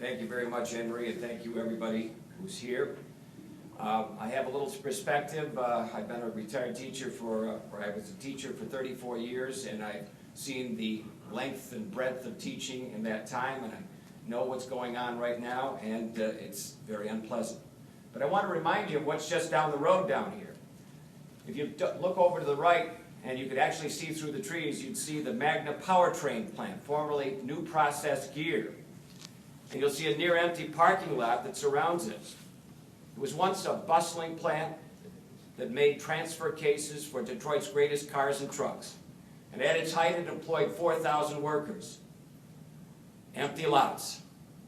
Thank you very much, Henry, and thank you everybody who's here. I have a little perspective. I've been a retired teacher I was a teacher for 34 years, and I've seen the length and breadth of teaching in that time, and I know what's going on right now, and it's very unpleasant. But I want to remind you of what's just down the road down here. If you look over to the right, and you could actually see through the trees, you'd see the Magna powertrain plant, formerly New Process Gear. And you'll see a near-empty parking lot that surrounds it. It was once a bustling plant that made transfer cases for Detroit's greatest cars and trucks. And at its height, it employed 4,000 workers. Empty lots.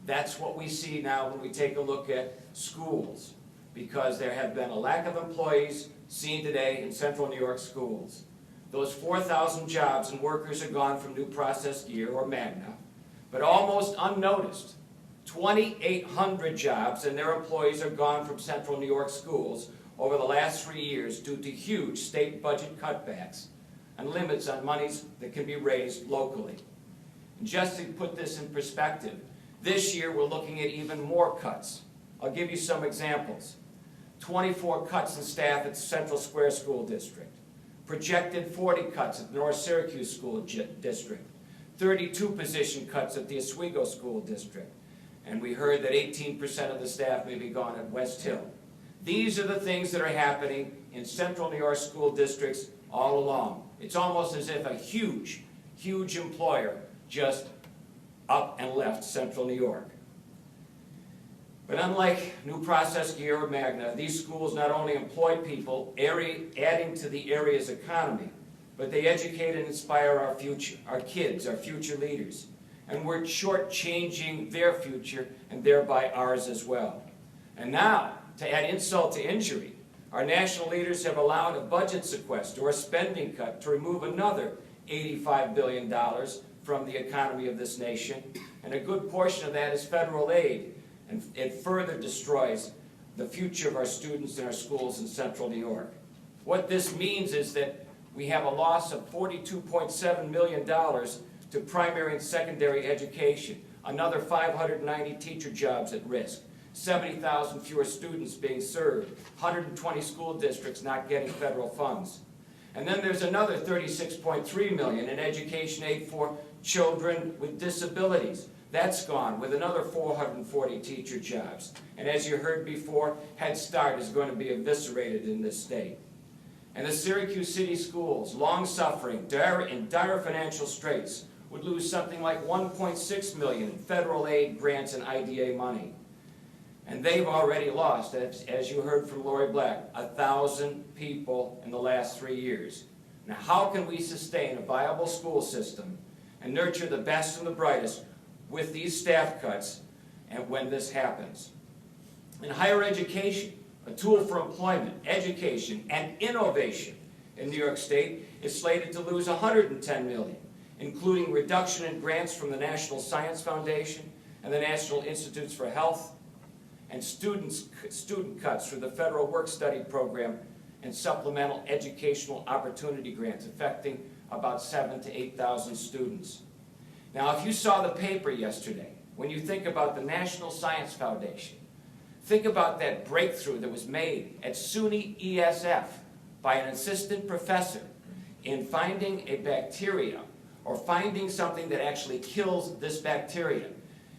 That's what we see now when we take a look at schools, because there have been a lack of employees seen today in Central New York schools. Those 4,000 jobs and workers are gone from New Process Gear, or Magna, but almost unnoticed. 2,800 jobs and their employees are gone from Central New York schools over the last 3 years due to huge state budget cutbacks and limits on monies that can be raised locally. And just to put this in perspective, this year we're looking at even more cuts. I'll give you some examples. 24 cuts in staff at Central Square School District. Projected 40 cuts at the North Syracuse School District. 32 position cuts at the Oswego School District. And we heard that 18% of the staff may be gone at West Hill. These are the things that are happening in Central New York school districts all along. It's almost as if a huge, huge employer just up and left Central New York. But unlike New Process Gear or Magna, these schools not only employ people, adding to the area's economy, but they educate and inspire our future, our kids, our future leaders. And we're shortchanging their future and thereby ours as well. And now, to add insult to injury, our national leaders have allowed a budget sequester or a spending cut to remove another $85 billion from the economy of this nation. And a good portion of that is federal aid. And it further destroys the future of our students in our schools in Central New York. What this means is that we have a loss of $42.7 million to primary and secondary education, another 590 teacher jobs at risk, 70,000 fewer students being served, 120 school districts not getting federal funds. And then there's another $36.3 million in education aid for children with disabilities. That's gone, with another 440 teacher jobs. And as you heard before, Head Start is going to be eviscerated in this state. And the Syracuse City Schools, long-suffering, in dire financial straits, would lose something like $1.6 million in federal aid, grants, and IDA money. And they've already lost, as you heard from Lori Black, 1,000 people in the last 3 years. Now, how can we sustain a viable school system and nurture the best and the brightest with these staff cuts and when this happens? In higher education, a tool for employment, education, and innovation in New York State is slated to lose $110 million, including reduction in grants from the National Science Foundation and the National Institutes for Health, and student cuts through the Federal Work-Study Program and supplemental educational opportunity grants affecting about 7,000 to 8,000 students. Now, if you saw the paper yesterday, when you think about the National Science Foundation, think about that breakthrough that was made at SUNY ESF by an assistant professor in finding a bacteria or finding something that actually kills this bacteria.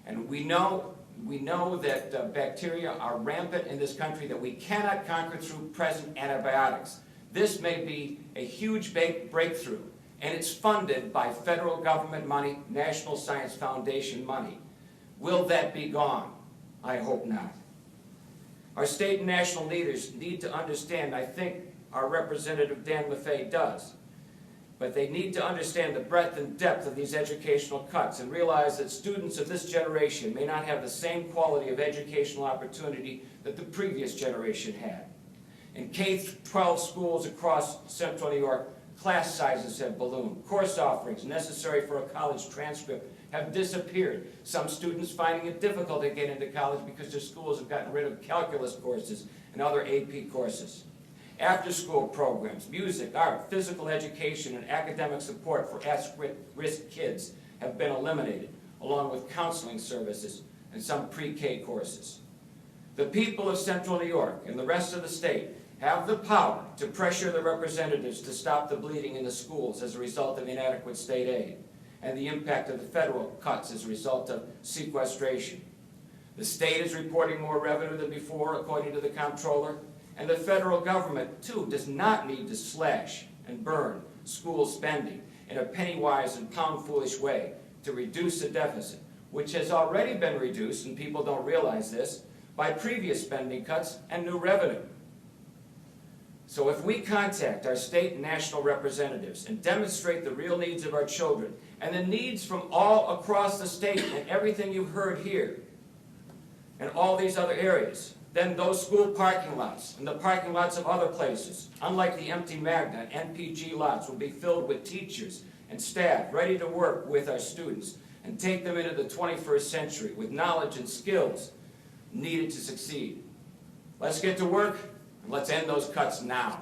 And we know that bacteria are rampant in this country that we cannot conquer through present antibiotics. This may be a huge breakthrough, and it's funded by federal government money, National Science Foundation money. Will that be gone? I hope not. Our state and national leaders need to understand, I think our Representative Dan Maffei does, but they need to understand the breadth and depth of these educational cuts and realize that students of this generation may not have the same quality of educational opportunity that the previous generation had. In K-12 schools across Central New York, class sizes have ballooned. Course offerings necessary for a college transcript have disappeared. Some students finding it difficult to get into college because their schools have gotten rid of calculus courses and other AP courses. After-school programs, music, art, physical education, and academic support for at-risk kids have been eliminated, along with counseling services and some pre-K courses. The people of Central New York and the rest of the state have the power to pressure the representatives to stop the bleeding in the schools as a result of inadequate state aid and the impact of the federal cuts as a result of sequestration. The state is reporting more revenue than before, according to the comptroller, and the federal government, too, does not need to slash and burn school spending in a penny-wise and pound-foolish way to reduce the deficit, which has already been reduced, and people don't realize this, by previous spending cuts and new revenue. So if we contact our state and national representatives and demonstrate the real needs of our children and the needs from all across the state and everything you've heard here and all these other areas, then those school parking lots and the parking lots of other places, unlike the empty Magna and NPG lots, will be filled with teachers and staff ready to work with our students and take them into the 21st century with knowledge and skills needed to succeed. Let's get to work, and let's end those cuts now.